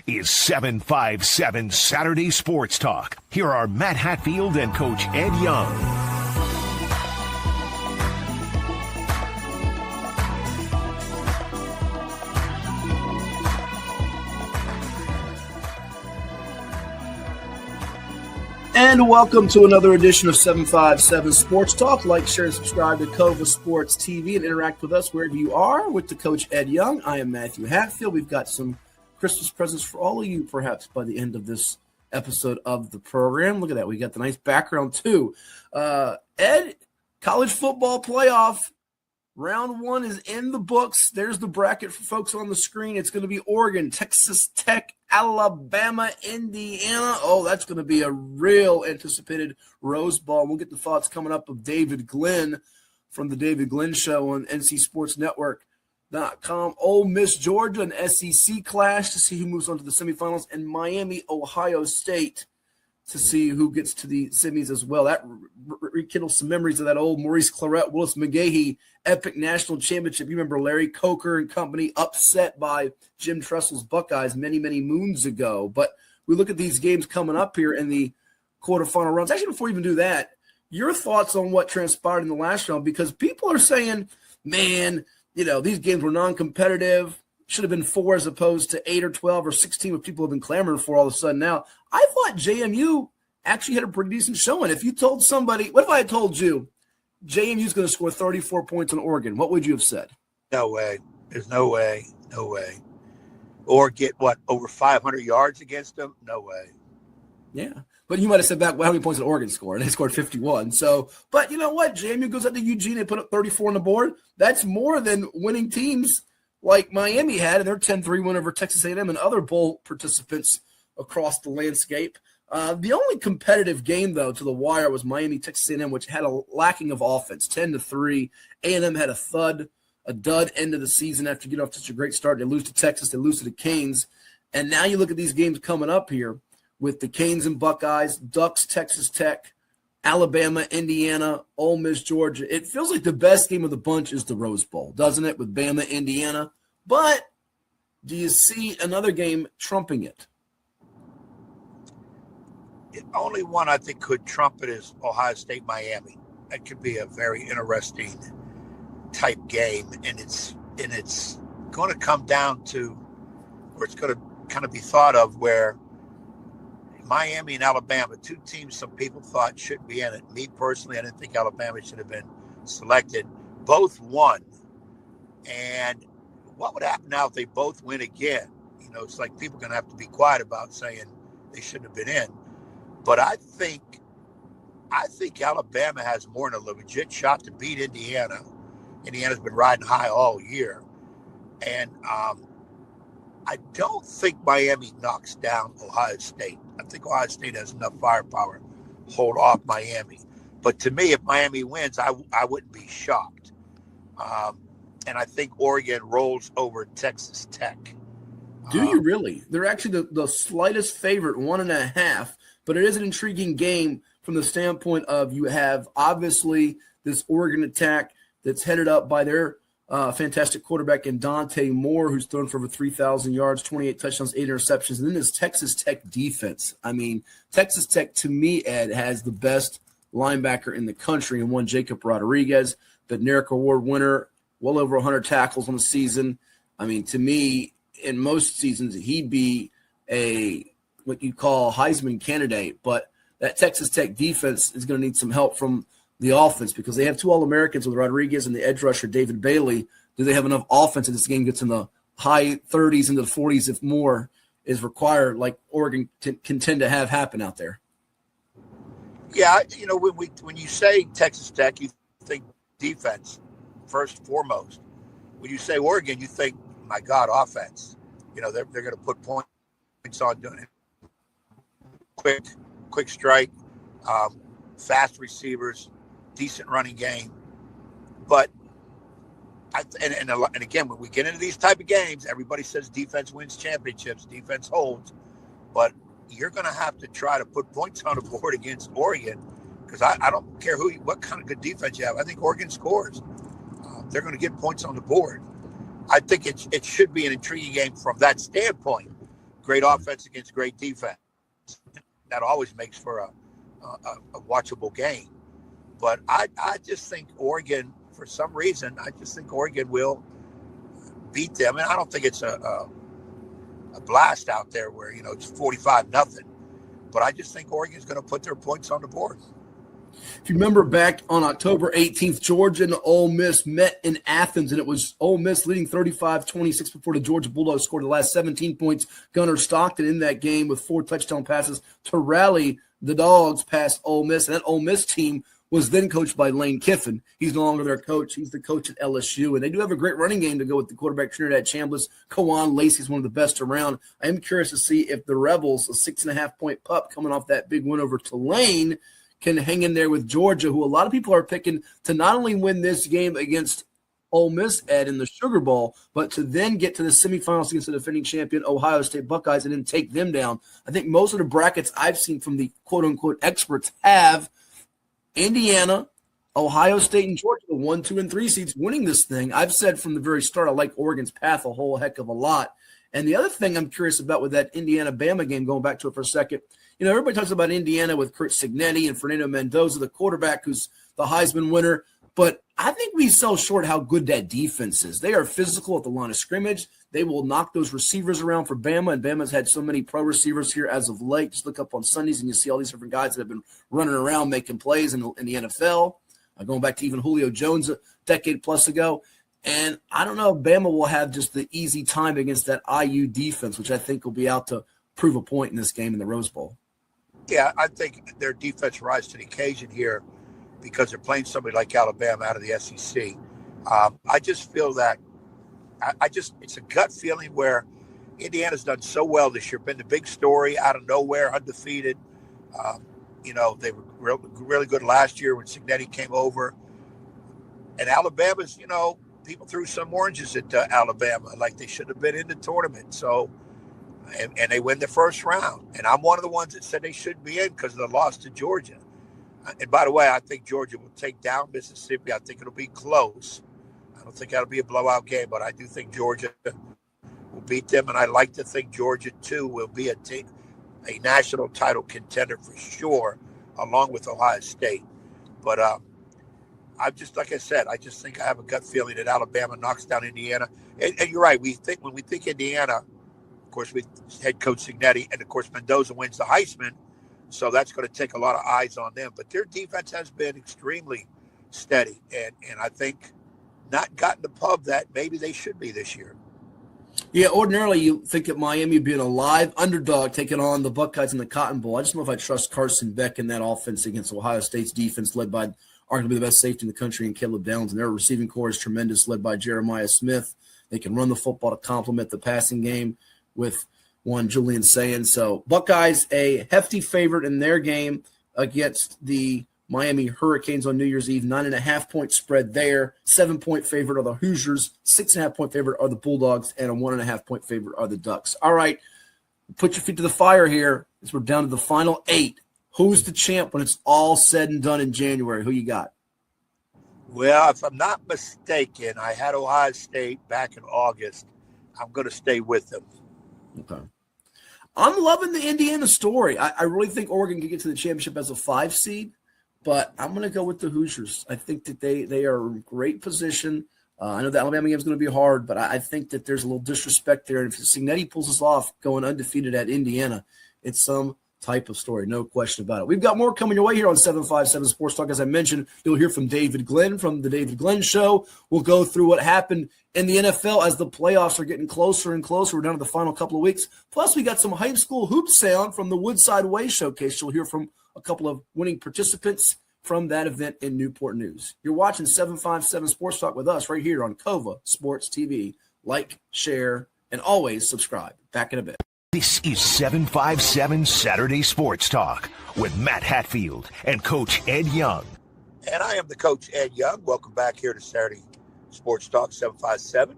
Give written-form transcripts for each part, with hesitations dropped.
is 757 Saturday Sports Talk. Here are Matt Hatfield and Coach Ed Young. And welcome to another edition of 757 Sports Talk. Like, share, and subscribe to Cova Sports TV and interact with us wherever you are with the Coach Ed Young. I am Matthew Hatfield. We've got some Christmas presents for all of you, perhaps, by the end of this episode of the program. Look at that. We got the nice background, too. Ed, college football playoff. Round one is in the books. There's the bracket for folks on the screen. It's going to be Oregon, Texas Tech, Alabama, Indiana. Oh, that's going to be a real anticipated Rose Bowl. We'll get the thoughts coming up of David Glenn from the David Glenn Show on NCSportsNetwork.com. Ole Miss, Georgia, an SEC clash to see who moves on to the semifinals, and Miami, Ohio State to see who gets to the semis as well. That rekindles some memories of that old Maurice Clarett, Willis McGahee epic national championship. You remember Larry Coker and company upset by Jim Tressel's Buckeyes many, many moons ago. But we look at these games coming up here in the quarterfinal rounds. Actually, before we even do that, your thoughts on what transpired in the last round, because people are saying, man, you know, these games were non-competitive. Should have been 4 as opposed to 8 or 12 or 16, what people have been clamoring for all of a sudden now. I thought JMU actually had a pretty decent showing. If you told somebody, what if I had told you JMU is going to score 34 points on Oregon, what would you have said? No way. There's no way. No way. Or get, over 500 yards against them? No way. Yeah. But you might have said back, well, how many points did Oregon score? And they scored 51. So, but you know what? JMU goes up to Eugene and put up 34 on the board. That's more than winning teams like Miami had in their 10-3 win over Texas A&M and other bowl participants across the landscape. The only competitive game, though, to the wire was Miami-Texas A&M, which had a lacking of offense, 10-3. A&M had a dud end of the season after getting off such a great start. They lose to Texas, they lose to the Canes. And now you look at these games coming up here with the Canes and Buckeyes, Ducks, Texas Tech, Alabama, Indiana, Ole Miss, Georgia. It feels like the best game of the bunch is the Rose Bowl, doesn't it, with Bama, Indiana? But do you see another game trumping it? The only one I think could trump it is Ohio State, Miami. That could be a very interesting type game, and it's going to come down to, or it's going to kind of be thought of where Miami and Alabama, two teams some people thought shouldn't be in it. Me personally, I didn't think Alabama should have been selected. Both won. And what would happen now if they both win again? You know, it's like people are going to have to be quiet about saying they shouldn't have been in. But I think Alabama has more than a legit shot to beat Indiana. Indiana's been riding high all year. And I don't think Miami knocks down Ohio State. I think Ohio State has enough firepower to hold off Miami. But to me, if Miami wins, I wouldn't be shocked. And I think Oregon rolls over Texas Tech. Do you really? They're actually the slightest favorite, 1.5. But it is an intriguing game from the standpoint of you have obviously this Oregon attack that's headed up by their fantastic quarterback in Dante Moore, who's thrown for over 3,000 yards, 28 touchdowns, 8 interceptions. And then this Texas Tech defense. I mean, Texas Tech, to me, Ed, has the best linebacker in the country and one Jacob Rodriguez, the NERC Award winner, well over 100 tackles on the season. I mean, to me, in most seasons, he'd be what you call Heisman candidate. But that Texas Tech defense is going to need some help from the offense because they have 2 All-Americans with Rodriguez and the edge rusher David Bailey. Do they have enough offense if this game gets in the high 30s into the 40s if more is required, like Oregon can tend to have happen out there? Yeah, you know, when you say Texas Tech, you think defense first and foremost. When you say Oregon, you think, my God, offense. You know, they're going to put points on doing it. Quick strike, fast receivers, decent running game. But and again, when we get into these type of games, everybody says defense wins championships, defense holds. But you're going to have to try to put points on the board against Oregon because I don't care what kind of good defense you have. I think Oregon scores. They're going to get points on the board. I think it should be an intriguing game from that standpoint. great offense against great defense. That always makes for a watchable game. But I just think Oregon, for some reason, I just think Oregon will beat them. And I don't think it's a blast out there where, it's 45-0. But I just think Oregon's going to put their points on the board. If you remember back on October 18th, Georgia and Ole Miss met in Athens, and it was Ole Miss leading 35-26 before the Georgia Bulldogs scored the last 17 points. Gunnar Stockton in that game with 4 touchdown passes to rally the Dogs past Ole Miss. And that Ole Miss team was then coached by Lane Kiffin. He's no longer their coach. He's the coach at LSU. And they do have a great running game to go with the quarterback Trinidad Chambliss. Kawan Lacey's one of the best around. I am curious to see if the Rebels, a 6.5-point pup coming off that big win over Tulane, can hang in there with Georgia, who a lot of people are picking to not only win this game against Ole Miss, Ed, in the Sugar Bowl, but to then get to the semifinals against the defending champion Ohio State Buckeyes and then take them down. I think most of the brackets I've seen from the quote-unquote experts have Indiana, Ohio State, and Georgia, the 1, 2, and 3 seeds winning this thing. I've said from the very start I like Oregon's path a whole heck of a lot. And the other thing I'm curious about with that Indiana-Bama game, going back to it for a second, everybody talks about Indiana with Curt Cignetti and Fernando Mendoza, the quarterback who's the Heisman winner. But I think we sell short how good that defense is. They are physical at the line of scrimmage. They will knock those receivers around for Bama, and Bama's had so many pro receivers here as of late. Just look up on Sundays, and you see all these different guys that have been running around making plays in the NFL, going back to even Julio Jones a decade plus ago. And I don't know if Bama will have just the easy time against that IU defense, which I think will be out to prove a point in this game in the Rose Bowl. Yeah, I think their defense rise to the occasion here because they're playing somebody like Alabama out of the SEC. I just feel that it's a gut feeling where Indiana's done so well this year, been the big story out of nowhere, undefeated. They were really good last year when Cignetti came over. And Alabama's, people threw some oranges at Alabama like they should have been in the tournament. So, and they win the first round. And I'm one of the ones that said they shouldn't be in because of the loss to Georgia. And by the way, I think Georgia will take down Mississippi. I think it'll be close. I don't think that'll be a blowout game, but I do think Georgia will beat them. And I like to think Georgia, too, will be a national title contender for sure, along with Ohio State. But I just, like I said, I just think I have a gut feeling that Alabama knocks down Indiana. And you're right. When we think Indiana, of course, with head coach Cignetti, and of course Mendoza wins the Heisman, so that's going to take a lot of eyes on them. But their defense has been extremely steady, and I think not gotten the pub that maybe they should be this year. Yeah, ordinarily you think that Miami would be a live underdog taking on the Buckeyes in the Cotton Bowl. I just don't know if I trust Carson Beck in that offense against Ohio State's defense led by arguably the best safety in the country in Caleb Downs, and their receiving core is tremendous, led by Jeremiah Smith. They can run the football to complement the passing game with one Julian Sayin. So Buckeyes, a hefty favorite in their game against the Miami Hurricanes on New Year's Eve. 9.5-point spread there. 7-point favorite are the Hoosiers. 6.5-point favorite are the Bulldogs. And a 1.5-point favorite are the Ducks. All right, put your feet to the fire here as we're down to the final 8. Who's the champ when it's all said and done in January? Who you got? Well, if I'm not mistaken, I had Ohio State back in August. I'm going to stay with them. Okay. I'm loving the Indiana story. I really think Oregon can get to the championship as a 5 seed, but I'm going to go with the Hoosiers. I think that they are in great position. I know the Alabama game is going to be hard, but I think that there's a little disrespect there. And if Cignetti pulls us off going undefeated at Indiana, it's some type of story, no question about it. We've got more coming your way here on 757 Sports Talk. As I mentioned, you'll hear from David Glenn from the David Glenn Show. We'll go through what happened in the NFL as the playoffs are getting closer and closer. We're down to the final couple of weeks. Plus, we got some high school hoop sound from the Woodside Way Showcase. You'll hear from a couple of winning participants from that event in Newport News. You're watching 757 Sports Talk with us right here on COVA Sports TV. Like, share, and always subscribe. Back in a bit. This is 757 Saturday Sports Talk with Matt Hatfield and Coach Ed Young. And I am the Coach Ed Young. Welcome back here to Saturday Sports Talk 757.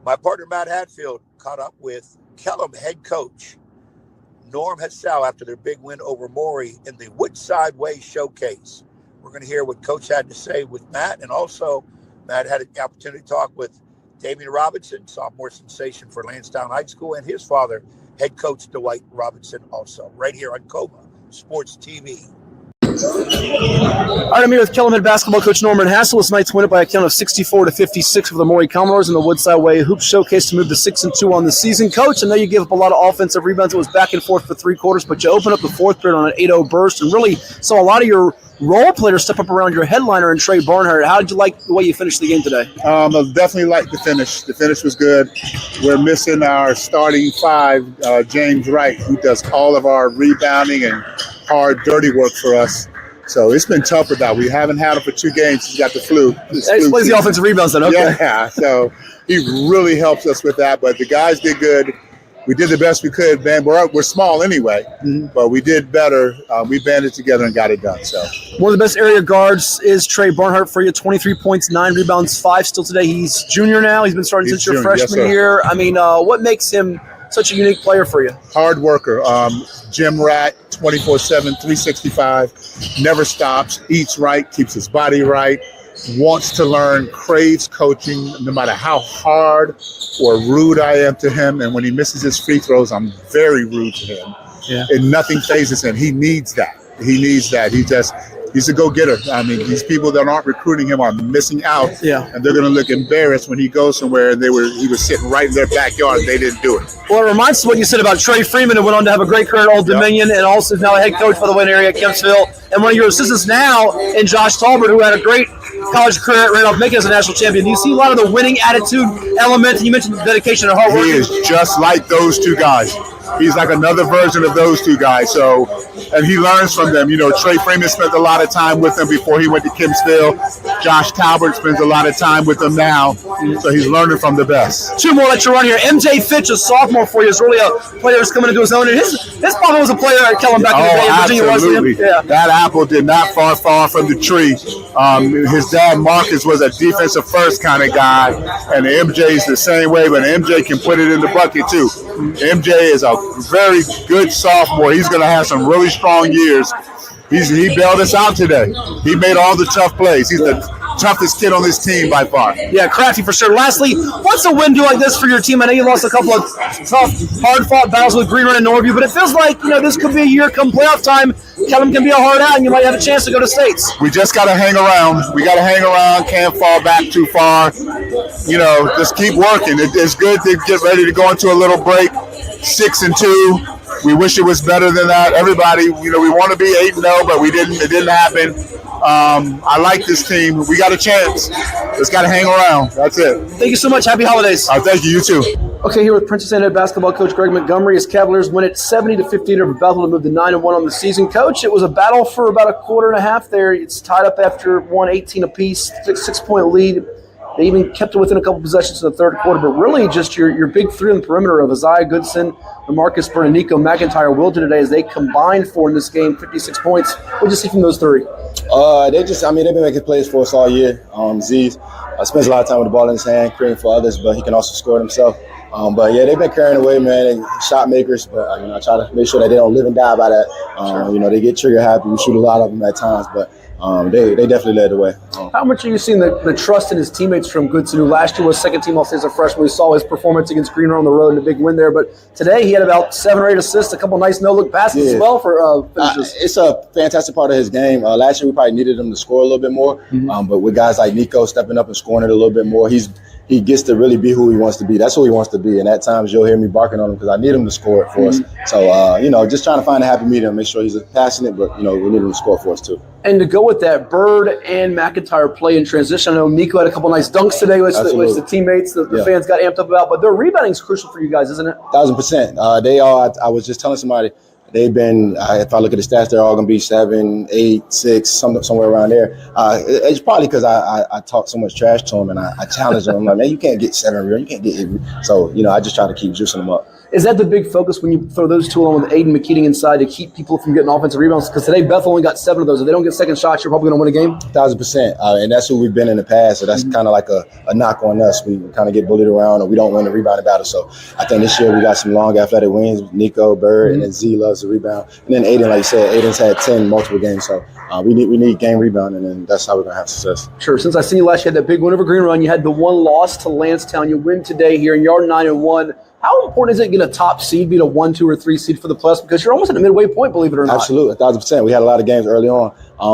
My partner Matt Hatfield caught up with Kellam head coach Norm Hassell after their big win over Maury in the Woodside Way Showcase. We're going to hear what Coach had to say with Matt, and also Matt had the opportunity to talk with Damien Robinson, sophomore sensation for Landstown High School, and his father, head coach Dwight Robinson also, right here on Coma Sports TV. All right, I'm here with Kellam head basketball coach Norman Hassell. This night's win it by a count of 64-56 for the Maury Commodores in the Woodside Way Showcase to move to 6-2 on the season. Coach, I know you gave up a lot of offensive rebounds. It was back and forth for three quarters, but you opened up the fourth period on an 8-0 burst and really saw a lot of your role players step up around your headliner and Trey Barnhart. How did you like the way you finished the game today? I definitely liked the finish. The finish was good. We're missing our starting five, James Wright, who does all of our rebounding and hard, dirty work for us. So it's been tough with that. We haven't had him for 2 games. He's got the flu. That explains the offensive rebounds then, okay. Yeah, so he really helps us with that. But the guys did good. We did the best we could, man. We're small anyway, but we did better. We banded together and got it done. So one of the best area guards is Trey Barnhart for you. 23 points, 9 rebounds, 5 still today. He's junior now. He's been starting since your freshman year. I mean, what makes him such a unique player for you? Hard worker. Gym rat, 24/7, 365. Never stops. Eats right. Keeps his body right. Wants to learn. Craves coaching, no matter how hard or rude I am to him. And when he misses his free throws, I'm very rude to him. Yeah. And nothing phases him. He needs that. He's a go-getter. I mean, these people that aren't recruiting him are missing out, and they're going to look embarrassed when he goes somewhere and he was sitting right in their backyard and they didn't do it. Well, it reminds us of what you said about Trey Freeman, who went on to have a great career at Old Dominion and also is now a head coach for the Wayne area at Kempsville, and one of your assistants now in Josh Talbert, who had a great college career at Randolph-Macon as a national champion. Do you see a lot of the winning attitude element? And you mentioned the dedication and hard work. He is just like those two guys. He's like another version of those two guys. So, and he learns from them. You know, Trey Freeman spent a lot of time with them before he went to Kempsville. Josh Talbert spends a lot of time with them now. So he's learning from the best. 2 more that you run here. MJ Fitch, a sophomore for you, is really a player who's coming into his own. And his father was a player at Kellam back in the day in Virginia. Absolutely. Yeah. That apple did not fall far from the tree. His dad, Marcus, was a defensive first kind of guy. And MJ's the same way, but MJ can put it in the bucket too. MJ is a very good sophomore. He's going to have some really strong years. He bailed us out today. He made all the tough plays. He's the toughest kid on this team by far. Yeah, crafty for sure. Lastly, what's a win do like this for your team? I know you lost a couple of tough, hard-fought battles with Green Run and Norview, but it feels like, this could be a year come playoff time. Kellam can be a hard out, and you might have a chance to go to states. We just got to hang around. We got to hang around. Can't fall back too far. Just keep working. It's good to get ready to go into a little break. 6-2. We wish it was better than that. Everybody, we want to be 8-0, but we didn't. It didn't happen. I like this team. We got a chance. Just got to hang around. That's it. Thank you so much. Happy holidays. Thank you. You too. Okay, here with Princess Anne head basketball coach Greg Montgomery. His Cavaliers win it 70-58 over Bethel to move to 9-1 on the season. Coach, it was a battle for about a quarter and a half there. It's tied up after 18 apiece, 6-point lead. They even kept it within a couple possessions in the third quarter, but really just your big three on the perimeter of Isaiah Goodson, Marcus Byrne, and Nico McIntyre willed today as they combined for in this game 56 points. What did you see from those three? They've been making plays for us all year. Z's spends a lot of time with the ball in his hand, creating for others, but he can also score it himself. They've been carrying away, man. They shot makers, but I try to make sure that they don't live and die by that. They get trigger happy. We shoot a lot of them at times, but they definitely led the way. How much are you seeing the trust in his teammates from Goodson, who last year was second team All-State as a freshman? We saw his performance against Green Run on the road in a big win there, but today he had about 7 or 8 assists, a couple nice no-look passes as well for finishes. It's a fantastic part of his game. Last year we probably needed him to score a little bit more, but with guys like Nico stepping up and scoring it a little bit more, he gets to really be who he wants to be. That's who he wants to be. And at times you'll hear me barking on him because I need him to score it for us. So, just trying to find a happy medium, make sure he's passionate, but, we need him to score for us too. And to go with that, Bird and McIntyre play in transition. I know Nico had a couple nice dunks today, which the teammates, the fans got amped up about. But their rebounding is crucial for you guys, isn't it? 1,000%. They are. I was just telling somebody, they've been, if I look at the stats, they're all going to be 7, 8, 6, somewhere around there. It's probably because I talk so much trash to them and I challenge them. I'm like, man, you can't get 7 rebounds. You can't get 8. So, I just try to keep juicing them up. Is that the big focus when you throw those two along with Aiden McKeating inside to keep people from getting offensive rebounds? Because today Bethel only got 7 of those. If they don't get second shots, you're probably going to win a game? 1,000%. And that's who we've been in the past. So that's kind of like a knock on us. We kind of get bullied around and we don't win the rebounding battle. So I think this year we got some long athletic wins with Nico, Bird, and then Z loves the rebound. And then Aiden, like you said, Aiden's had 10 multiple games. So we need game rebounding, and that's how we're going to have success. Sure. Since I seen you last year, you had that big win over Green Run. You had the one loss to Landstown. You win today here, and you're 9-1. How important is it to get a top seed, be a 1, 2, or 3 seed for the playoffs? Because you're almost at the midway point, believe it or not. Absolutely, 1,000%. We had a lot of games early on,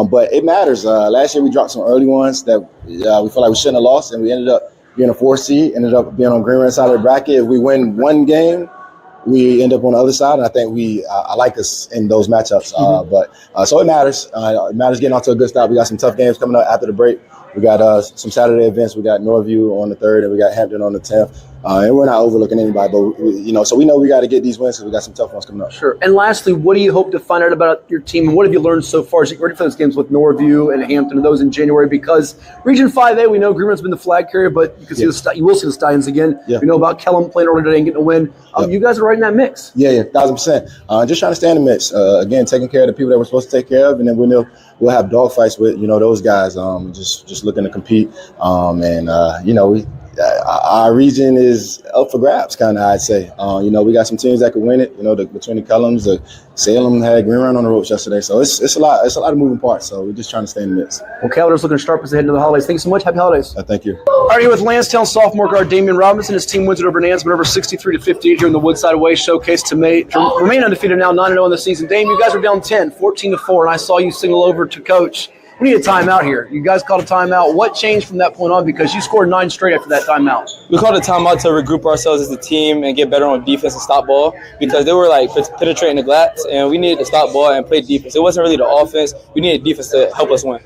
but it matters. Last year we dropped some early ones that we felt like we shouldn't have lost, and we ended up being a 4 seed, ended up being on green side of the bracket. If we win one game, we end up on the other side, and I think I like us in those matchups. So it matters. It matters getting off to a good start. We got some tough games coming up after the break. We got some Saturday events. We got Norview on the 3rd, and we got Hampton on the 10th. And we're not overlooking anybody, but so we know we got to get these wins because we got some tough ones coming up. Sure. And lastly, what do you hope to find out about your team, and what have you learned so far as you get ready for those games with Norview and Hampton and those in January? Because Region 5A, we know Greenland's been the flag carrier, but you can see you will see the Stallions again. Yeah. We know about Kellam playing earlier today and getting a win. You guys are right in that mix. Yeah, 1,000%. Just trying to stay in the mix. Again, taking care of the people that we're supposed to take care of, and then we'll have dogfights with those guys. Just looking to compete. Our region is up for grabs, kind of, I'd say. We got some teams that could win it. Between the Kellams, Salem had Green Run on the ropes yesterday, so it's a lot. It's a lot of moving parts. So we're just trying to stay in the mix. Well, Calendars looking sharp as they head into the holidays. Thanks so much. Happy holidays. Thank you. All right, here with Landstown sophomore guard Damien Robinson. His team wins it over Nan's, but over 63-58 here in the Woodside Way Showcase to remain undefeated now, 9-0 in the season. Dame, you guys are down 10, 14-4, and I saw you single over to Coach. We need a timeout here. You guys called a timeout. What changed from that point on? Because you scored 9 straight after that timeout. We called a timeout to regroup ourselves as a team and get better on defense and stop ball because they were penetrating the glass, and we needed to stop ball and play defense. It wasn't really the offense. We needed defense to help us win.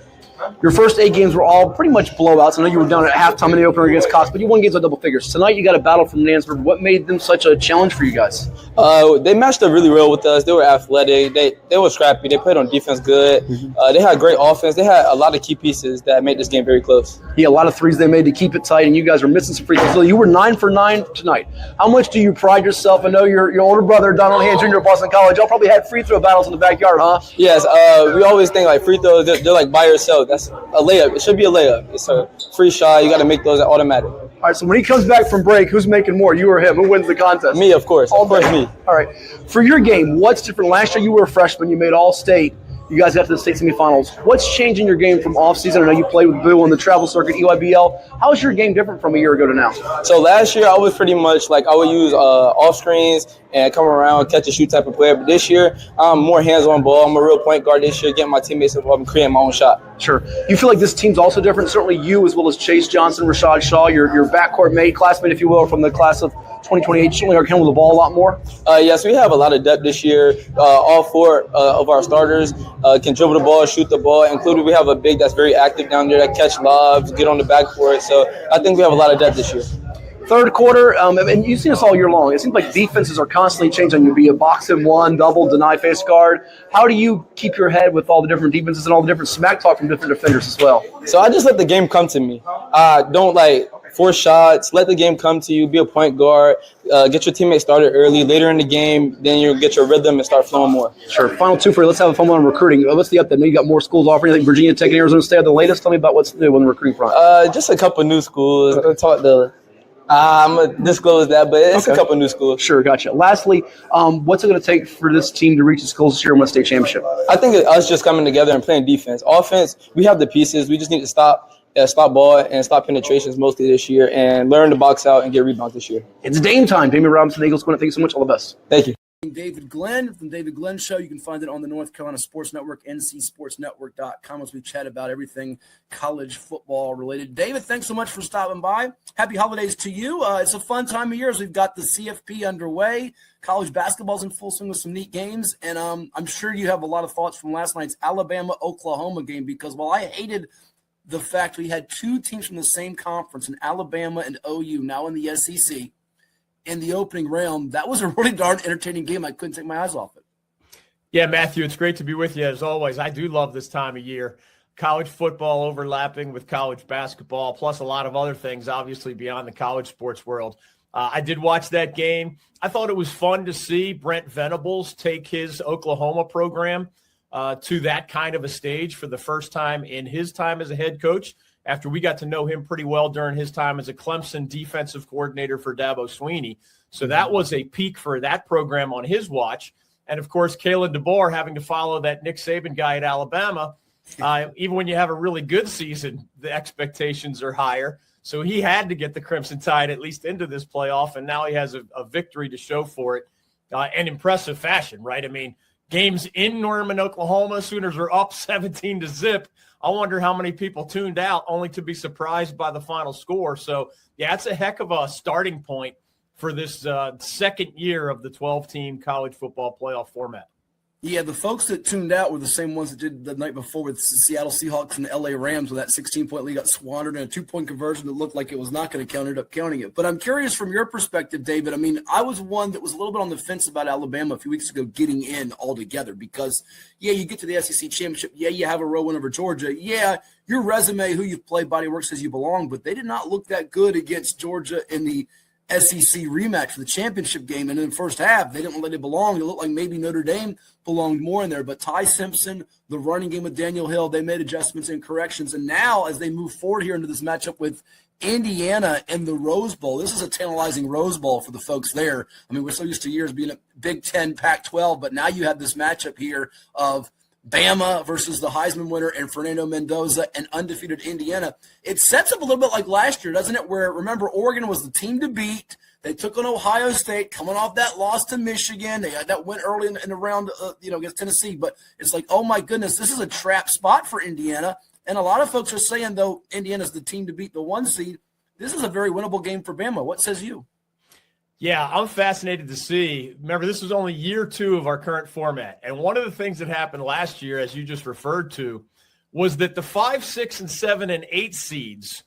Your first 8 games were all pretty much blowouts. I know you were down at halftime in the opener against Cox, but you won games by double figures. Tonight you got a battle from Nansford. What made them such a challenge for you guys? They matched up really well with us. They were athletic. They were scrappy. They played on defense good. They had great offense. They had a lot of key pieces that made this game very close. Yeah, a lot of threes they made to keep it tight, and you guys were missing some free throws. So you were 9 for 9 tonight. How much do you pride yourself? I know your older brother, Donald Hand Jr. at Boston College. Y'all probably had free throw battles in the backyard, huh? Yes. We always think free throws, they're like by yourself. That's a layup. It should be a layup. It's a free shot. You got to make those automatic. All right, so when he comes back from break, who's making more, you or him? Who wins the contest? Me, of course. Of course, me. All right. For your game, what's different? Last year you were a freshman. You made All-State. You guys got to the state semifinals. What's changing your game from off-season? I know you played with Boo on the travel circuit, EYBL. How is your game different from a year ago to now? So last year I was pretty much I would use off screens and come around, catch and shoot type of player. But this year I'm more hands-on ball. I'm a real point guard this year, getting my teammates involved and creating my own shot. Sure. You feel like this team's also different? Certainly you, as well as Chase Johnson, Rashad Shaw, your backcourt mate, classmate, if you will, from the class of 2028, certainly are handling the ball a lot more? Yes, we have a lot of depth this year. All 4 of our starters can dribble the ball, shoot the ball, including we have a big that's very active down there that catch lobs, get on the backcourt. So I think we have a lot of depth this year. Third quarter, and you've seen us all year long. It seems like defenses are constantly changing. You'll be a box and one, double, deny, face guard. How do you keep your head with all the different defenses and all the different smack talk from different defenders as well? So I just let the game come to me. Don't force shots. Let the game come to you. Be a point guard. Get your teammates started early. Later in the game, then you'll get your rhythm and start flowing more. Sure. Final 2 for you. Let's have a fun one on recruiting. What's the update? I know you got more schools offering. I think Virginia Tech and Arizona State are the latest. Tell me about what's new on the recruiting front. Just a couple new schools. I'm going to disclose that, but it's a couple new schools. Sure, gotcha. Lastly, what's it going to take for this team to reach its goals this year and win a state championship? I think us just coming together and playing defense. Offense, we have the pieces. We just need to stop ball and stop penetrations mostly this year and learn to box out and get rebounds this year. It's Dame time. Damien Robinson, Eagles. Thank you so much. All the best. Thank you. David Glenn from David Glenn Show. You can find it on the North Carolina Sports Network, ncsportsnetwork.com, as we chat about everything college football related. David, thanks so much for stopping by. Happy holidays to you. It's a fun time of year as we've got the CFP underway. College basketball's in full swing with some neat games, and I'm sure you have a lot of thoughts from last night's Alabama-Oklahoma game, because while I hated the fact we had 2 teams from the same conference in Alabama and OU, now in the SEC, in the opening round, that was a really darn entertaining game. I couldn't take my eyes off it. Yeah, Matthew, it's great to be with you as always. I do love this time of year. College football overlapping with college basketball, plus a lot of other things, obviously, beyond the college sports world. I did watch that game. I thought it was fun to see Brent Venables take his Oklahoma program to that kind of a stage for the first time in his time as a head coach, after we got to know him pretty well during his time as a Clemson defensive coordinator for Dabo Swinney. So that was a peak for that program on his watch. And, of course, Kalen DeBoer having to follow that Nick Saban guy at Alabama. Even when you have a really good season, the expectations are higher. So he had to get the Crimson Tide at least into this playoff, and now he has a victory to show for it in impressive fashion, right? I mean, games in Norman, Oklahoma, Sooners are up 17-0. I wonder how many people tuned out only to be surprised by the final score. So, yeah, it's a heck of a starting point for this second year of the 12-team college football playoff format. Yeah, the folks that tuned out were the same ones that did the night before with the Seattle Seahawks and the LA Rams, when that 16-point lead got squandered and a 2-point conversion that looked like it was not going to count, ended up counting it. But I'm curious from your perspective, David. I mean, I was one that was a little bit on the fence about Alabama a few weeks ago getting in altogether because, yeah, you get to the SEC championship. Yeah, you have a row win over Georgia. Yeah, your resume, who you've played, body work says you belong, but they did not look that good against Georgia in the SEC rematch for the championship game. And in the first half, they didn't let it belong. It looked like maybe Notre Dame belonged more in there. But Ty Simpson, the running game with Daniel Hill, they made adjustments and corrections. And now as they move forward here into this matchup with Indiana in the Rose Bowl, this is a tantalizing Rose Bowl for the folks there. I mean, we're so used to years being a Big Ten, Pac-12, but now you have this matchup here of Bama versus the Heisman winner and Fernando Mendoza and undefeated Indiana. It sets up a little bit like last year, doesn't it? Where, remember, Oregon was the team to beat. They took on Ohio State, coming off that loss to Michigan. They had that win early in the round, against Tennessee. But it's like, oh, my goodness, this is a trap spot for Indiana. And a lot of folks are saying, though, Indiana's the team to beat the 1 seed. This is a very winnable game for Bama. What says you? Yeah, I'm fascinated to see. Remember, this is only year 2 of our current format. And one of the things that happened last year, as you just referred to, was that the 5, 6, and 7, and 8 seeds,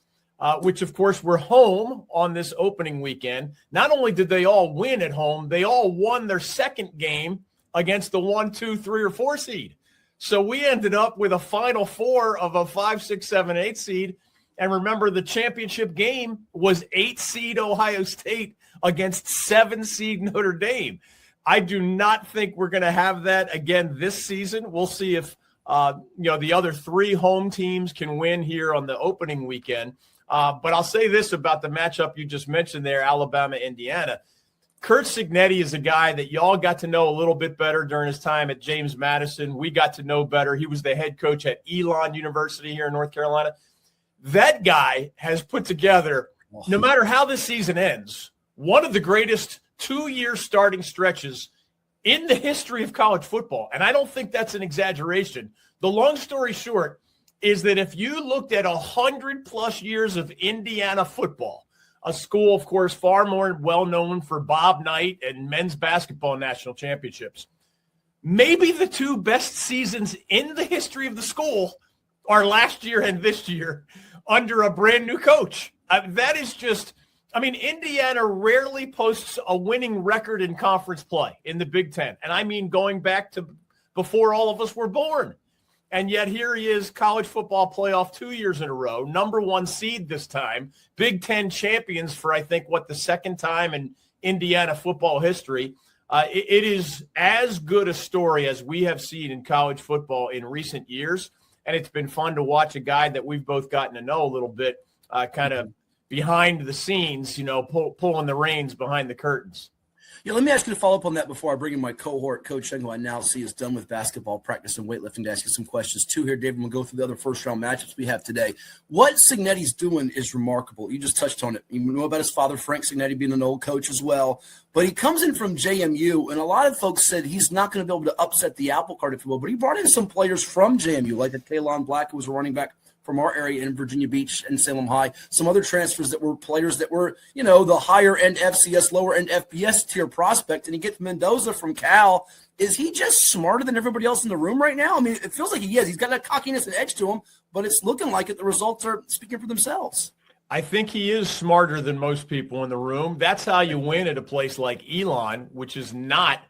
which, of course, were home on this opening weekend, not only did they all win at home, they all won their second game against the 1, 2, 3, or 4 seed. So we ended up with a Final Four of a 5, 6, 7, 8 seed. And remember, the championship game was 8 seed Ohio State against 7 seed Notre Dame. I do not think we're going to have that again this season. We'll see if the other 3 home teams can win here on the opening weekend. But I'll say this about the matchup you just mentioned there, Alabama-Indiana. Curt Cignetti is a guy that y'all got to know a little bit better during his time at James Madison. We got to know better. He was the head coach at Elon University here in North Carolina. That guy has put together, no matter how this season ends, one of the greatest 2-year starting stretches in the history of college football. And I don't think that's an exaggeration. The long story short is that if you looked at 100+ years of Indiana football, a school, of course, far more well-known for Bob Knight and men's basketball national championships, maybe the 2 best seasons in the history of the school are last year and this year under a brand new coach. That is just, Indiana rarely posts a winning record in conference play in the Big Ten. And I mean, going back to before all of us were born. And yet here he is, college football playoff 2 years in a row, number 1 seed this time, Big Ten champions for, I think, the second time in Indiana football history. It is as good a story as we have seen in college football in recent years. And it's been fun to watch a guy that we've both gotten to know a little bit, kind of behind the scenes, pulling the reins behind the curtains. Yeah, let me ask you to follow up on that before I bring in my cohort, Coach Shen, who I now see is done with basketball practice and weightlifting, to ask you some questions too here, David. We'll go through the other first-round matchups we have today. What Cignetti's doing is remarkable. You just touched on it. You know about his father, Frank Cignetti, being an old coach as well. But he comes in from JMU, and a lot of folks said he's not going to be able to upset the apple cart, if you will. But he brought in some players from JMU, like the Kellam Black, who was a running back from our area in Virginia Beach and Salem High, some other transfers that were players that were, the higher-end FCS, lower-end FBS tier prospect, and he gets Mendoza from Cal. Is he just smarter than everybody else in the room right now? I mean, it feels like he is. He's got that cockiness and edge to him, but it's looking like it. The results are speaking for themselves. I think he is smarter than most people in the room. That's how you win at a place like Elon, which is not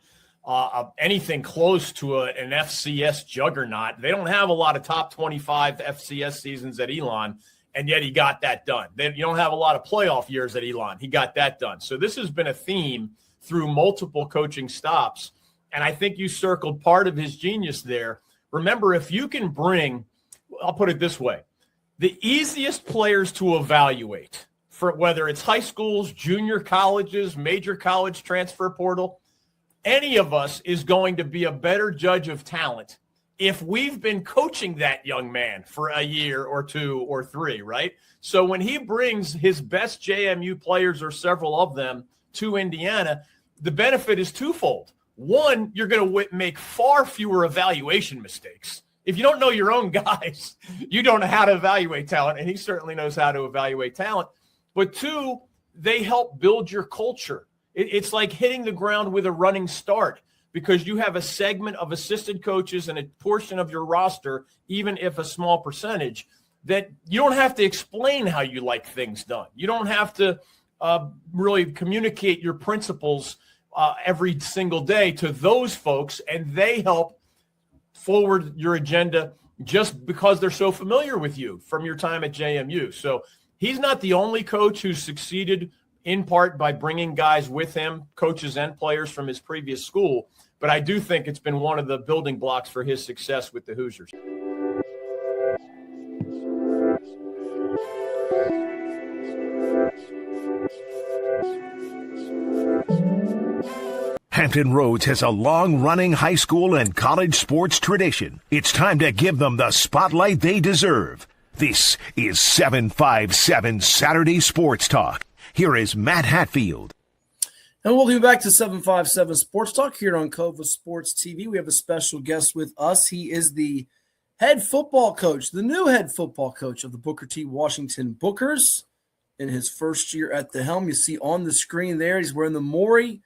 anything close to an FCS juggernaut. They don't have a lot of top 25 FCS seasons at Elon, and yet he got that done. You don't have a lot of playoff years at Elon. He got that done. So this has been a theme through multiple coaching stops, and I think you circled part of his genius there. Remember, if you can bring, I'll put it this way, the easiest players to evaluate, for whether it's high schools, junior colleges, major college transfer portal, any of us is going to be a better judge of talent if we've been coaching that young man for a year or 2 or 3, right? So when he brings his best JMU players or several of them to Indiana, the benefit is twofold. One, you're going to make far fewer evaluation mistakes. If you don't know your own guys, you don't know how to evaluate talent, and he certainly knows how to evaluate talent. But two, they help build your culture. It's like hitting the ground with a running start, because you have a segment of assistant coaches and a portion of your roster, even if a small percentage, that you don't have to explain how you like things done. You don't have to really communicate your principles every single day to those folks, and they help forward your agenda just because they're so familiar with you from your time at JMU. So he's not the only coach who's succeeded in part by bringing guys with him, coaches and players from his previous school. But I do think it's been one of the building blocks for his success with the Hoosiers. Hampton Roads has a long-running high school and college sports tradition. It's time to give them the spotlight they deserve. This is 757 Saturday Sports Talk. Here is Matt Hatfield. And welcome back to 757 Sports Talk here on Cova Sports TV. We have a special guest with us. He is the head football coach, the new head football coach of the Booker T. Washington Bookers in his first year at the helm. You see on the screen there, he's wearing the Maury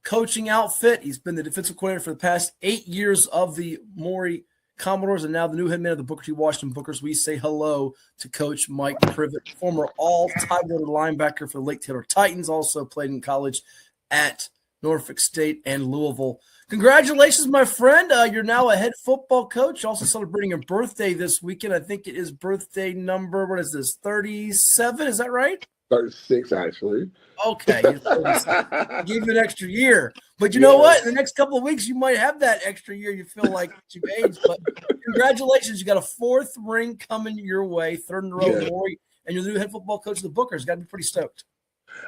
coaching outfit. He's been the defensive coordinator for the past 8 years of the Maury Commodores and now the new head man of the Booker T. Washington Bookers. We say hello to Coach Mike Privott, former all-time linebacker for the Lake Taylor Titans, also played in college at Norfolk State and Louisville. Congratulations, my friend. You're now a head football coach. Also celebrating a birthday this weekend. I think it is birthday number, what is this, 37? Is that right? 36, actually. Okay. Give you an extra year. But you know what? In the next couple of weeks, you might have that extra year. You feel like you've aged. But congratulations. You got a 4th ring coming your way, 3rd in a row, Maury, and you're the new head football coach of the Bookers. Got to be pretty stoked.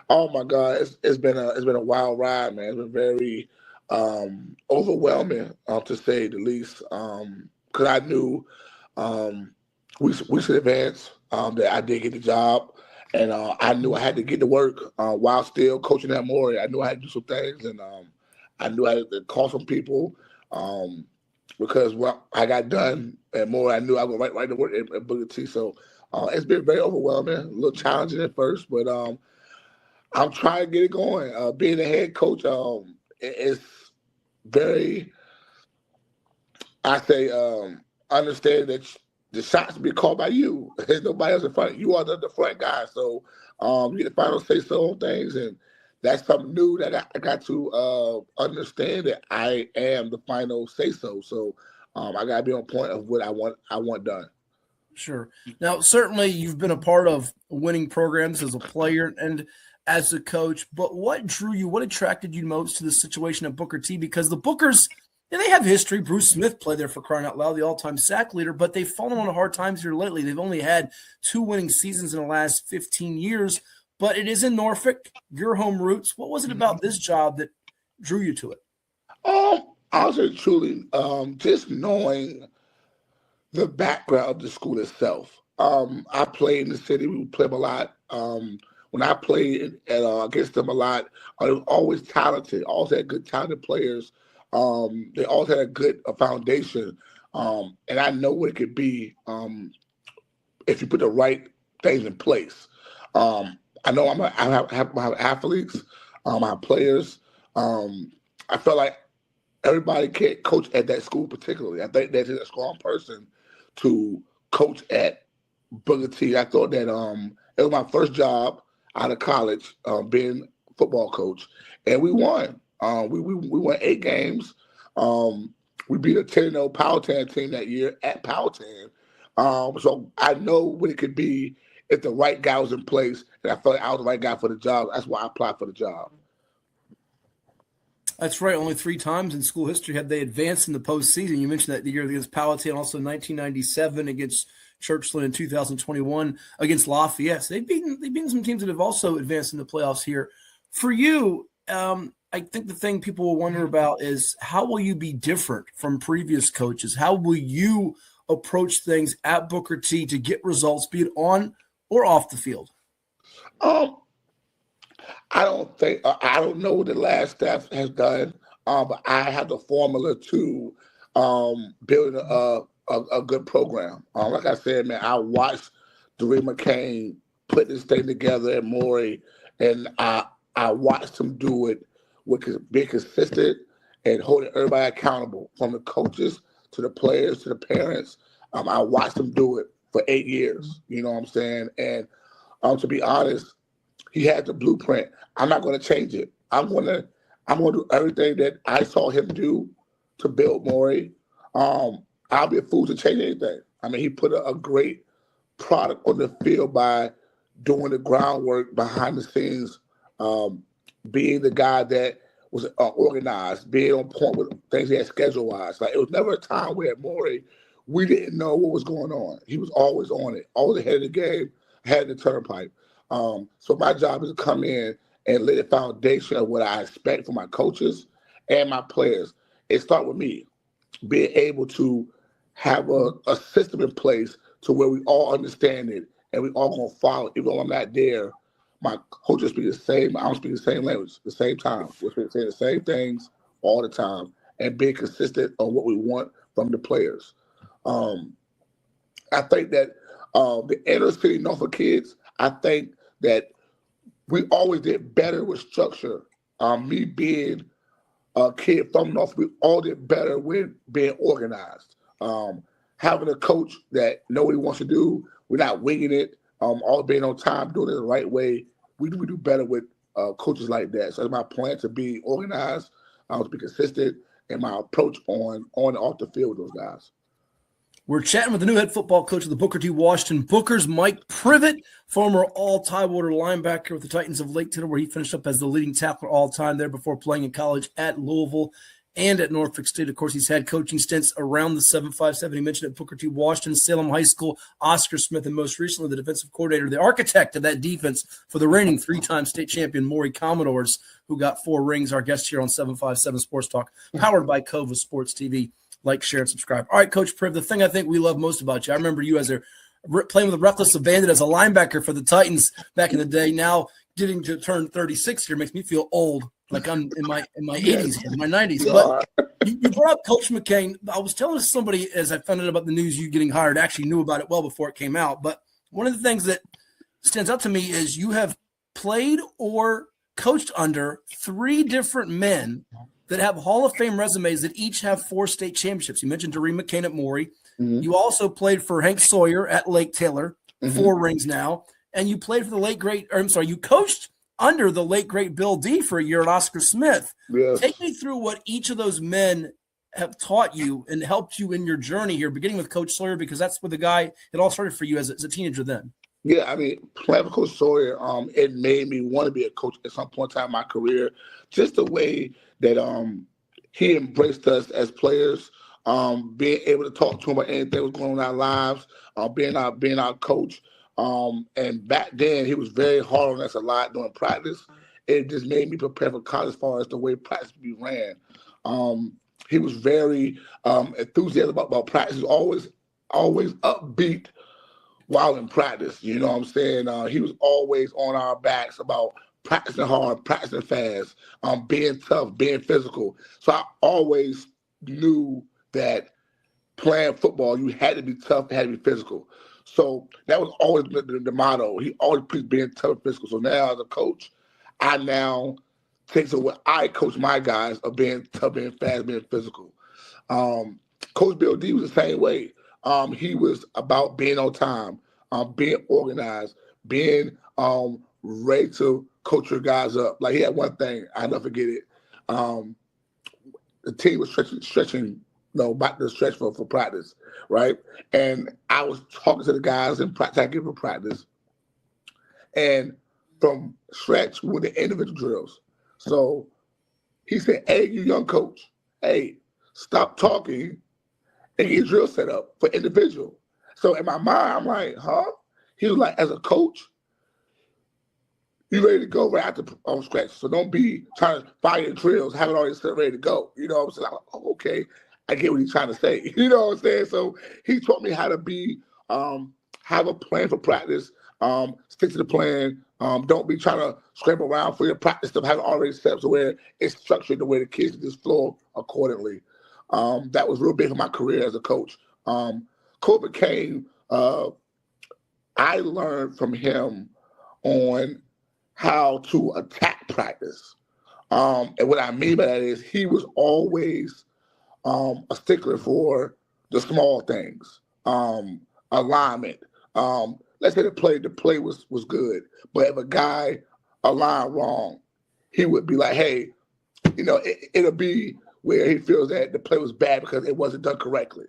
Oh my God, it's been a wild ride, man. It's been very overwhelming, to say the least. Because I knew we should advance. That I did get the job, and I knew I had to get to work while still coaching at Maury. I knew I had to do some things, and I knew I had to call some people because I got done at Maury. I knew I would right to work at Booker T. So it's been very overwhelming, a little challenging at first, but I'm trying to get it going. Being a head coach is very, I say, understand that the shots be called by you. There's nobody else in front. You are the front guy. So you get the final say-so on things, and that's something new that I got to understand, that I am the final say-so. So I got to be on point of what I want done. Sure. Now, certainly you've been a part of winning programs as a player and as a coach, but what drew you, what attracted you most to the situation at Booker T? Because the Bookers, they have history. Bruce Smith played there, for crying out loud, the all-time sack leader, but they've fallen on hard times here lately. They've only had 2 winning seasons in the last 15 years, but it is in Norfolk, your home roots. What was it about this job that drew you to it? I'll say truly, just knowing the background of the school itself. I played in the city. We played a lot. When I played against them a lot, they were always talented, always had good talented players. They always had a good foundation. And I know what it could be if you put the right things in place. I know I have athletes, I have players. I felt like everybody can't coach at that school particularly. I think that's a strong person to coach at Booker T. I thought that it was my first job out of college, being football coach, and we won. We won 8 games. We beat a 10-0 Powhatan team that year at Powhatan. So I know what it could be if the right guy was in place, and I felt like I was the right guy for the job. That's why I applied for the job. That's right. Only 3 times in school history had they advanced in the postseason. You mentioned that the year against Powhatan, also 1997 against Churchland, in 2021 against Lafayette. So they've beaten some teams that have also advanced in the playoffs here. For you, I think the thing people will wonder about is how will you be different from previous coaches? How will you approach things at Booker T to get results, be it on or off the field? I don't know what the last staff has done, but I have the formula to building a good program. Like I said, man, I watched Doreen McCain put this thing together at Maury, and I watched him do it with being consistent and holding everybody accountable, from the coaches to the players to the parents. I watched him do it for 8 years. You know what I'm saying? And to be honest, he had the blueprint. I'm not going to change it. I'm going to do everything that I saw him do to build Maury. I'll be a fool to change anything. I mean, he put a great product on the field by doing the groundwork behind the scenes, being the guy that was organized, being on point with things he had schedule-wise. Like, it was never a time where at Maury we didn't know what was going on. He was always on it, always ahead of the game, ahead of the turnpike. So my job is to come in and lay the foundation of what I expect from my coaches and my players. It starts with me, being able to have a system in place to where we all understand it and we all gonna follow. Even though I'm not there, my coaches speak the same. I'm speaking the same language, the same time. We're saying the same things all the time and being consistent on what we want from the players. I think that the inner city Norfolk kids, I think that we always did better with structure. Me being a kid from Norfolk, we all did better with being organized. Having a coach that know what he wants to do, we're not winging it, all being on time, doing it the right way. We do better with coaches like that. So it's my plan to be organized, to be consistent, and my approach on and off the field with those guys. We're chatting with the new head football coach of the Booker T. Washington Bookers, Mike Privott, former all-Tidewater linebacker with the Titans of Lake Taylor, where he finished up as the leading tackler all-time there before playing in college at Louisville and at Norfolk State. Of course, he's had coaching stints around the 757. He mentioned at Booker T. Washington, Salem High School, Oscar Smith, and most recently the defensive coordinator, the architect of that defense for the reigning three-time state champion Maury Commodores, who got 4 rings. Our guest here on 757 Sports Talk, powered by Cova Sports TV. Like, share, and subscribe. All right, Coach Priv, the thing I think we love most about you, I remember you as playing with the Reckless Abandon as a linebacker for the Titans back in the day. Now getting to turn 36 here makes me feel old, like I'm in my 80s, in my 90s. But you brought up Coach McCain. I was telling somebody as I found out about the news you getting hired, actually knew about it well before it came out. But one of the things that stands out to me is you have played or coached under 3 different men that have Hall of Fame resumes that each have 4 state championships. You mentioned Doreen McCain at Maury. Mm-hmm. You also played for Hank Sawyer at Lake Taylor, 4 rings now. And you played for you coached under the late, great Bill D for a year at Oscar Smith. Yes. Take me through what each of those men have taught you and helped you in your journey here, beginning with Coach Sawyer, because that's where it all started for you as a teenager then. Yeah, I mean, playing for Coach Sawyer, it made me want to be a coach at some point in time in my career. Just the way that he embraced us as players, being able to talk to him about anything that was going on in our lives, being our coach. And back then, he was very hard on us a lot during practice. It just made me prepare for college as far as the way practice would be ran. He was very enthusiastic about practice. He was always upbeat while in practice. You know what I'm saying? He was always on our backs about practicing hard, practicing fast, being tough, being physical. So I always knew that playing football, you had to be tough, had to be physical. So that was always the motto. He always preached being tough and physical. So now as a coach, I now take to what I coach my guys of being tough, being fast, being physical. Coach Bill D was the same way. He was about being on time, being organized, being ready to coach your guys up. Like, he had one thing, I'll never forget it. The team was stretching, about to stretch for practice, right? And I was talking to the guys in practice, I give them practice. And from stretch, we went to individual drills. So he said, hey, you young coach, hey, stop talking and get your drill set up for individual. So in my mind, I'm like, huh? He was like, as a coach, you ready to go right after on scratch. So don't be trying to fire your drills, have it already set ready to go. You know what I'm saying? Like, oh, okay, I get what he's trying to say. You know what I'm saying? So he taught me how to be, have a plan for practice, stick to the plan. Don't be trying to scramble around for your practice stuff. Have it already set up so where it's structured the way the kids can just flow accordingly. That was real big for my career as a coach. Coach became, I learned from him on how to attack practice. And what I mean by that is he was always a stickler for the small things, alignment. Let's say the play was good, but if a guy aligned wrong, he would be like, hey, you know, it'll be where he feels that the play was bad because it wasn't done correctly.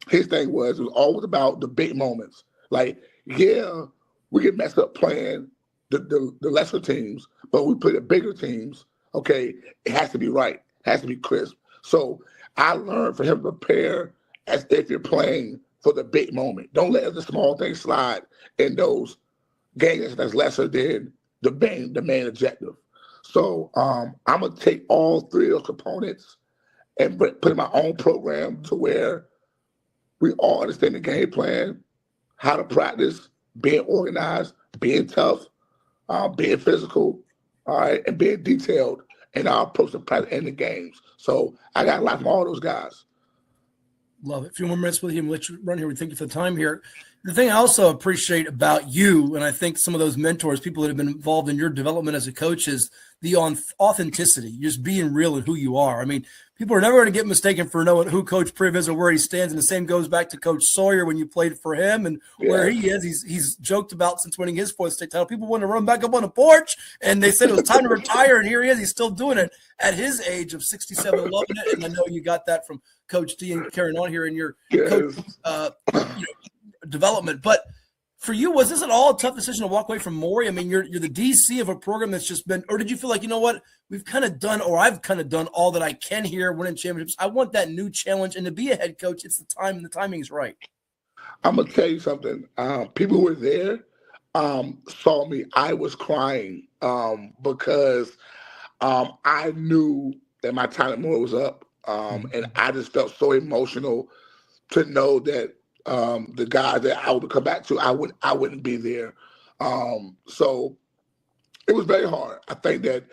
His thing was, it was always about the big moments. Like, yeah, we can mess up playing the lesser teams, but we play the bigger teams, okay, it has to be right. It has to be crisp. So I learned for him to prepare as if you're playing for the big moment. Don't let the small things slide in those games that's lesser than the main objective. So I'm going to take all three of those components and put in my own program to where we all understand the game plan, how to practice, being organized, being tough, being physical, all right, and being detailed in our approach to practice and the games. So I got a lot from all those guys. Love it. A few more minutes with you and let you run here. We thank you for the time here. The thing I also appreciate about you, and I think some of those mentors, people that have been involved in your development as a coach, is the authenticity, just being real and who you are. I mean, people are never going to get mistaken for knowing who Coach Privott is or where he stands. And the same goes back to Coach Sawyer when you played for him and where he is. He's joked about since winning his fourth state title. People want to run back up on the porch, and they said it was time to retire, and here he is. He's still doing it at his age of 67, loving it. And I know you got that from Coach D and carrying on here in your coach, development. But for you, was this at all a tough decision to walk away from Maury? I mean, you're the DC of a program that's just been, or did you feel like, you know what, we've kind of done, or I've kind of done all that I can here, winning championships. I want that new challenge, and to be a head coach, it's the time, and the timing is right. I'm gonna tell you something. People who were there saw me. I was crying because I knew that my time at Maury was up, and I just felt so emotional to know that the guys that I would come back to, I wouldn't be there. So it was very hard. I think that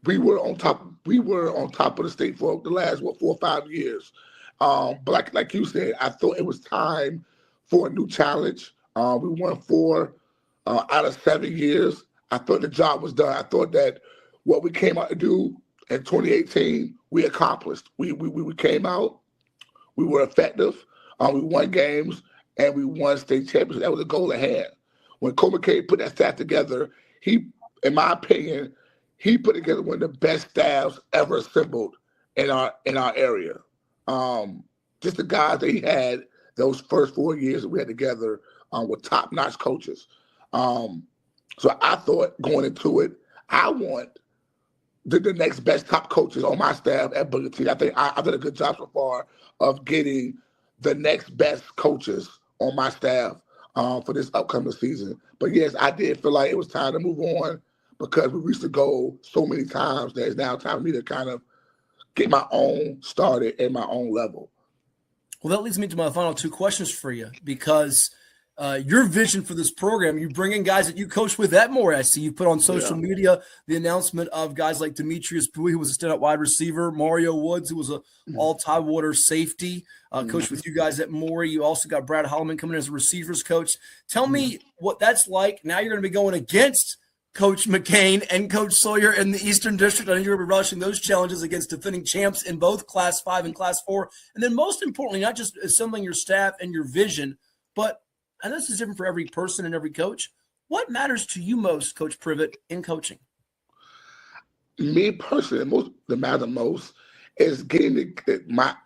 we were on top of the state for the last 4 or 5 years. But like you said, I thought it was time for a new challenge. We won 4 out of 7 years. I thought the job was done. I thought that what we came out to do in 2018, we accomplished. We came out. We were effective. We won games, and we won state championships. That was the goal at hand. When Coach McKay put that staff together, he, in my opinion, he put together one of the best staffs ever assembled in our area. Just the guys that he had those first 4 years that we had together were top-notch coaches. So I thought going into it, I want the next best top coaches on my staff at Booker T. I think I've done a good job so far of getting the next best coaches on my staff for this upcoming season. But yes, I did feel like it was time to move on because we reached the goal so many times that it's now time for me to kind of get my own started at my own level. Well, that leads me to my final 2 questions for you, because your vision for this program, you bring in guys that you coach with at Maury. I see you put on social media the announcement of guys like Demetrius Bowie, who was a standout wide receiver, Mario Woods, who was a all-Tidewater safety, coached with you guys at Maury. You also got Brad Holloman coming in as a receivers coach. Tell me what that's like. Now you're going to be going against Coach McCain and Coach Sawyer in the Eastern District. I know you're going to be relishing those challenges against defending champs in both Class 5 and Class 4. And then most importantly, not just assembling your staff and your vision, but, and this is different for every person and every coach, what matters to you most, Coach Privott, in coaching? Me personally, the matter most is getting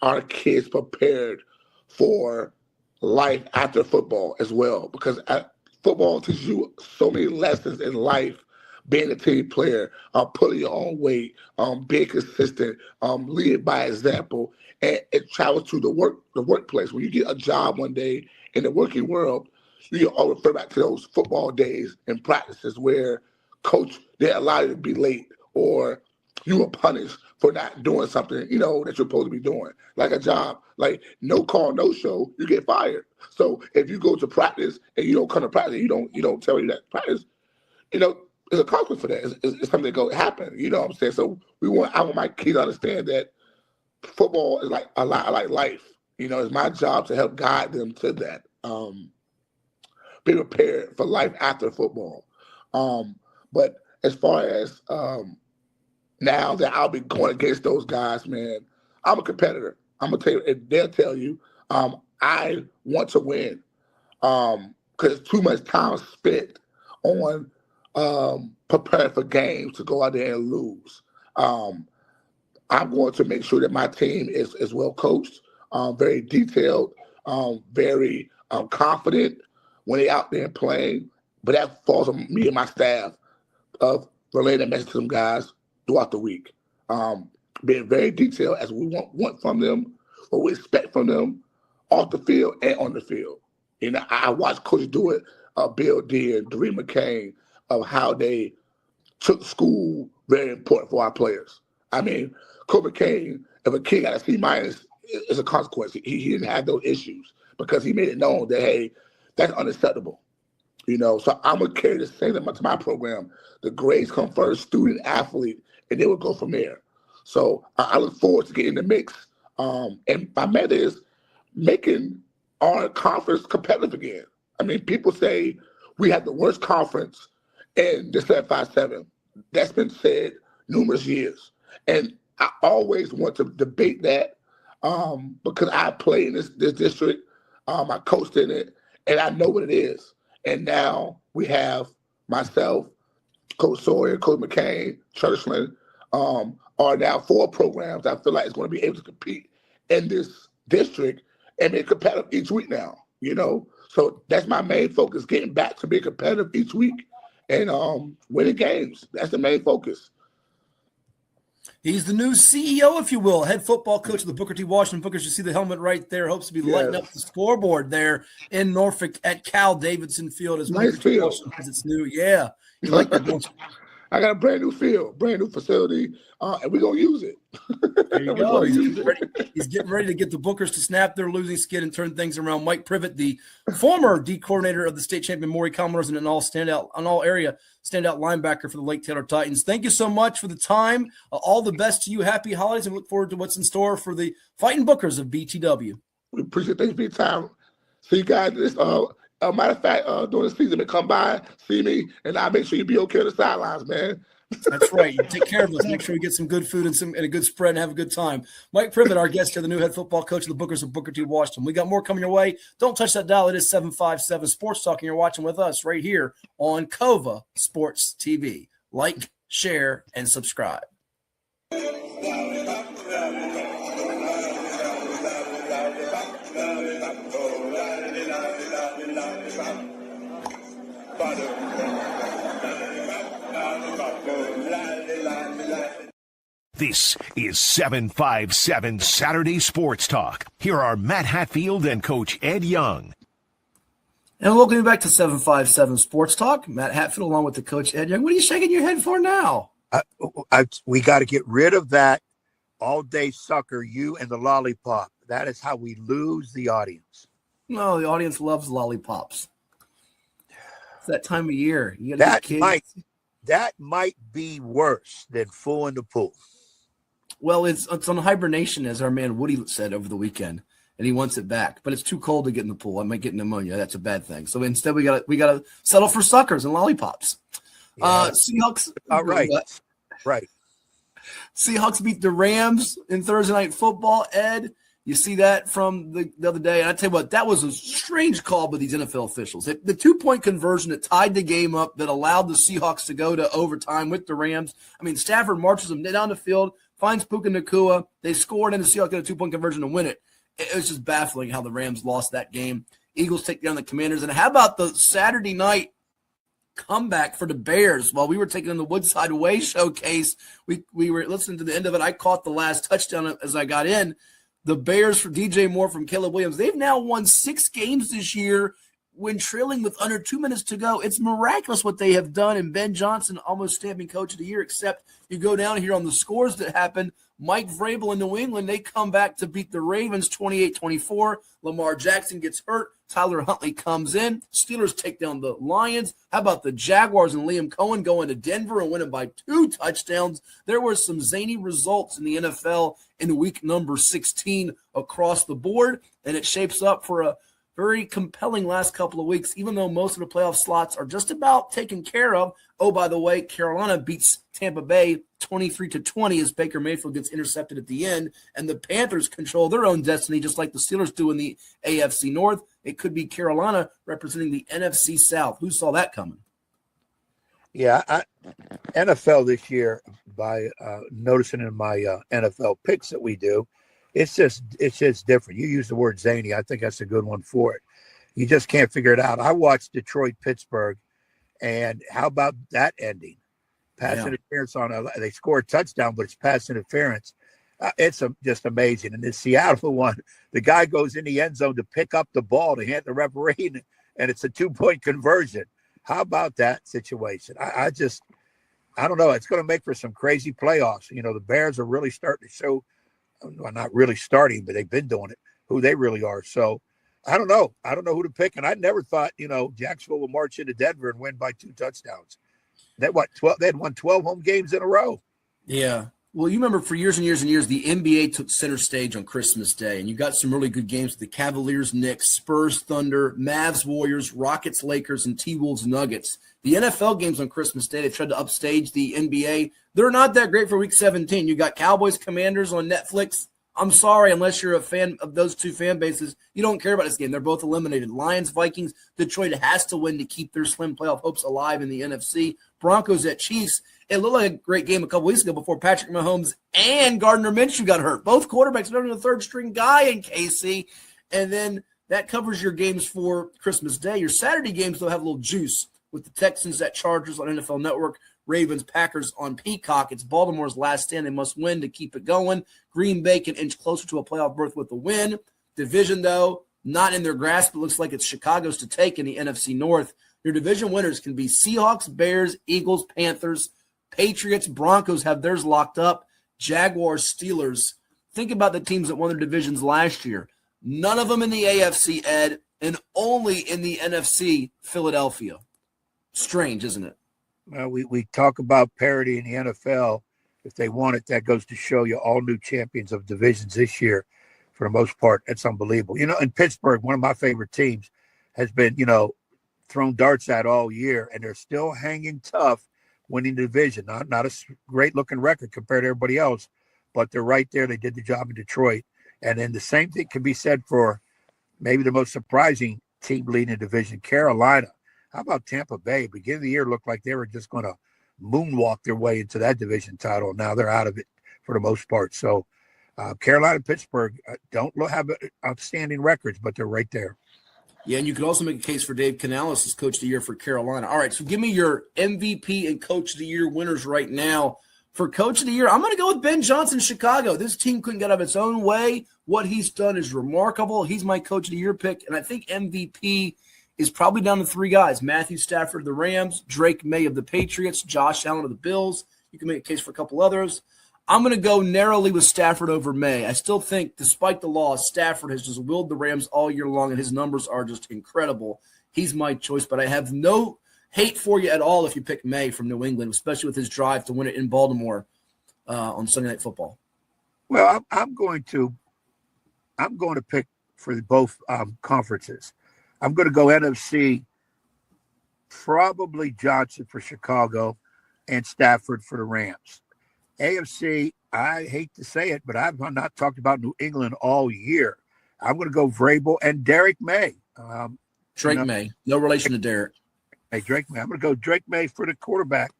our kids prepared for life after football as well, because football teaches you so many lessons in life. Being a team player, pulling your own weight, being consistent, leading by example, and it travels to the workplace. When you get a job one day in the working world, you can all refer back to those football days and practices where coach, they allowed you to be late or you were punished for not doing something, that you're supposed to be doing, like a job. Like no call, no show, you get fired. So if you go to practice and you don't come to practice, you don't tell you that practice, there's a consequence for that. It's something that happen. You know what I'm saying? So I want my kids to understand that football is like a lot like life. It's my job to help guide them to that. Be prepared for life after football. But as far as now that I'll be going against those guys, man, I'm a competitor. I'm gonna tell you, and they'll tell you, I want to win because too much time spent on preparing for games to go out there and lose. I'm going to make sure that my team is well coached, very detailed, very confident when they're out there playing. But that falls on me and my staff of relaying that message to them guys throughout the week. Being very detailed as we want from them, what we expect from them, off the field and on the field. I watched coaches do it, Bill D and Doreen McCain, of how they took school very important for our players. I mean, Coach McCain, if a kid got a C- it's a consequence. He didn't have those issues because he made it known that, hey, that's unacceptable. So I'm going to carry the same to my program. The grades come first, student, athlete, and they will go from there. So I look forward to getting in the mix. And my method is making our conference competitive again. I mean, people say we have the worst conference in the 757. That's been said numerous years. And I always want to debate that because I play in this district. I coached in it, and I know what it is. And now we have myself, Coach Sawyer, Coach McCain, Churchland, are now 4 programs I feel like is going to be able to compete in this district and be competitive each week now, So that's my main focus, getting back to being competitive each week and winning games. That's the main focus. He's the new CEO, if you will, head football coach of the Booker T. Washington Bookers. You see the helmet right there. Hopes to be lighting up the scoreboard there in Norfolk at Cal Davidson Field. As nice field. Because it's new. Yeah. You like that? I got a brand new field, brand new facility, and we're going to use it. There you go. He's getting ready to get the Bookers to snap their losing skid and turn things around. Mike Privott, the former D coordinator of the State Champion Maury Commodores and an all-area standout linebacker for the Lake Taylor Titans. Thank you so much for the time. All the best to you. Happy holidays, and look forward to what's in store for the Fighting Bookers of BTW. We appreciate it. Thanks for your time. See you guys this matter of fact, during the season, come by, see me, and I'll make sure you be okay on the sidelines, man. That's right. You take care of us. Make sure we get some good food and a good spread and have a good time. Mike Privott, our guest here, the new head football coach of the Bookers of Booker T. Washington. We got more coming your way. Don't touch that dial. It is 757 Sports Talk, and you're watching with us right here on COVA Sports TV. Like, share, and subscribe. This is 757 Saturday Sports Talk. Here are Matt Hatfield and Coach Ed Young. And welcome back to 757 Sports Talk. Matt Hatfield along with the Coach Ed Young. What are you shaking your head for now? We got to get rid of that all-day sucker, you and the lollipop. That is how we lose the audience. No, the audience loves lollipops. It's that time of year. You that might be worse than fooling the pool. Well, it's on hibernation, as our man Woody said over the weekend, and he wants it back. But it's too cold to get in the pool. I might get pneumonia. That's a bad thing. So instead, we gotta settle for suckers and lollipops. Yeah. Seahawks. Right. Right. Seahawks beat the Rams in Thursday Night Football. Ed, you see that from the other day. And I tell you what, that was a strange call by these NFL officials. The 2-point conversion that tied the game up, that allowed the Seahawks to go to overtime with the Rams. I mean, Stafford marches them down the field, finds Puka Nacua. They scored, and the Seahawks got a 2-point conversion to win it. It was just baffling how the Rams lost that game. Eagles take down the Commanders. And how about the Saturday night comeback for the Bears? While we were taking in the Woodside Way Showcase, we were listening to the end of it. I caught the last touchdown as I got in. The Bears for DJ Moore from Caleb Williams. They've now won 6 games this year when trailing with under 2 minutes to go, it's miraculous what they have done. And Ben Johnson almost stamping Coach of the Year, except you go down here on the scores that happened. Mike Vrabel in New England, they come back to beat the Ravens 28-24. Lamar Jackson gets hurt. Tyler Huntley comes in. Steelers take down the Lions. How about the Jaguars and Liam Cohen going to Denver and winning by 2 touchdowns? There were some zany results in the NFL in week number 16 across the board, and it shapes up for a very compelling last couple of weeks, even though most of the playoff slots are just about taken care of. Oh, by the way, Carolina beats Tampa Bay 23-20 as Baker Mayfield gets intercepted at the end, and the Panthers control their own destiny just like the Steelers do in the AFC North. It could be Carolina representing the NFC South. Who saw that coming? Yeah, NFL this year, by noticing in my NFL picks that we do, it's just different. You use the word zany. I think that's a good one for it. You just can't figure it out. I watched Detroit-Pittsburgh, and how about that ending? Pass interference they score a touchdown, but it's pass interference. It's just amazing. And the Seattle one, the guy goes in the end zone to pick up the ball to hand the referee, and it's a 2-point conversion. How about that situation? I don't know. It's going to make for some crazy playoffs. You know, the Bears are really starting to show, well, not really starting, but they've been doing it, who they really are. So I don't know. I don't know who to pick. And I never thought, Jacksonville would march into Denver and win by 2 touchdowns. They had won 12 home games in a row. Yeah. Well, you remember for years and years and years, the NBA took center stage on Christmas Day, and you got some really good games with the Cavaliers, Knicks, Spurs, Thunder, Mavs, Warriors, Rockets, Lakers, and T-Wolves, Nuggets. The NFL games on Christmas Day, they tried to upstage the NBA. They're not that great for Week 17. You got Cowboys, Commanders on Netflix. I'm sorry, unless you're a fan of those two fan bases, you don't care about this game. They're both eliminated. Lions, Vikings, Detroit has to win to keep their slim playoff hopes alive in the NFC. Broncos at Chiefs. It looked like a great game a couple weeks ago before Patrick Mahomes and Gardner Minshew got hurt. Both quarterbacks are the third-string guy in KC. And then that covers your games for Christmas Day. Your Saturday games, though, have a little juice with the Texans at Chargers on NFL Network, Ravens, Packers on Peacock. It's Baltimore's last stand. They must win to keep it going. Green Bay can inch closer to a playoff berth with a win. Division, though, not in their grasp. It looks like it's Chicago's to take in the NFC North. Your division winners can be Seahawks, Bears, Eagles, Panthers, Patriots, Broncos have theirs locked up. Jaguars, Steelers. Think about the teams that won their divisions last year. None of them in the AFC, Ed, and only in the NFC, Philadelphia. Strange, isn't it? Well, we talk about parity in the NFL. If they want it, that goes to show you all new champions of divisions this year. For the most part, it's unbelievable. In Pittsburgh, one of my favorite teams has been, thrown darts at all year, and they're still hanging tough, winning the division. Not a great-looking record compared to everybody else, but they're right there. They did the job in Detroit. And then the same thing can be said for maybe the most surprising team leading the division, Carolina. How about Tampa Bay? Beginning of the year looked like they were just going to moonwalk their way into that division title. Now they're out of it for the most part. So Carolina and Pittsburgh don't have outstanding records, but they're right there. Yeah, and you could also make a case for Dave Canales as Coach of the Year for Carolina. All right, so give me your MVP and Coach of the Year winners right now. For Coach of the Year, I'm going to go with Ben Johnson, Chicago. This team couldn't get out of its own way. What he's done is remarkable. He's my Coach of the Year pick, and I think MVP is probably down to 3 guys. Matthew Stafford of the Rams, Drake May of the Patriots, Josh Allen of the Bills. You can make a case for a couple others. I'm going to go narrowly with Stafford over May. I still think, despite the loss, Stafford has just willed the Rams all year long, and his numbers are just incredible. He's my choice, but I have no hate for you at all if you pick May from New England, especially with his drive to win it in Baltimore on Sunday Night Football. Well, I'm going to pick for both conferences. I'm going to go NFC, probably Johnson for Chicago and Stafford for the Rams. AFC, I hate to say it, but I've not talked about New England all year. I'm going to go Vrabel and Derek May. Drake May, no relation to Derek. Hey, Drake May. I'm going to go Drake May for the quarterback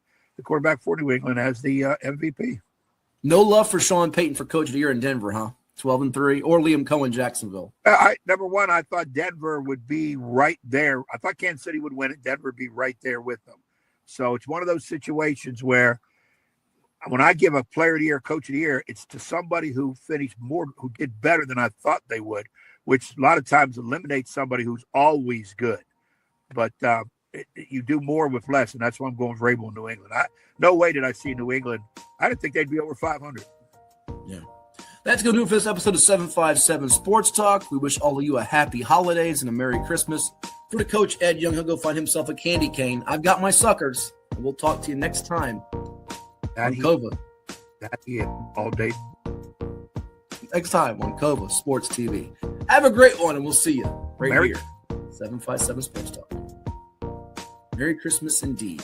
for New England as the MVP. No love for Sean Payton for Coach of the Year in Denver, huh? 12-3, or Liam Cohen, Jacksonville. Number one, I thought Denver would be right there. I thought Kansas City would win it. Denver would be right there with them. So it's one of those situations where when I give a player of the year, coach of the year, it's to somebody who finished more, who did better than I thought they would, which a lot of times eliminates somebody who's always good. but you do more with less, and that's why I'm going Vrabel in New England. No way did I see New England. I didn't think they'd be over 500. Yeah. That's going to do it for this episode of 757 Sports Talk. We wish all of you a happy holidays and a Merry Christmas. For the coach, Ed Young, he'll go find himself a candy cane. I've got my suckers. And we'll talk to you next time on Kova. That's it. All day. Next time on Kova Sports TV. Have a great one, and we'll see you right here. 757 Sports Talk. Merry Christmas indeed.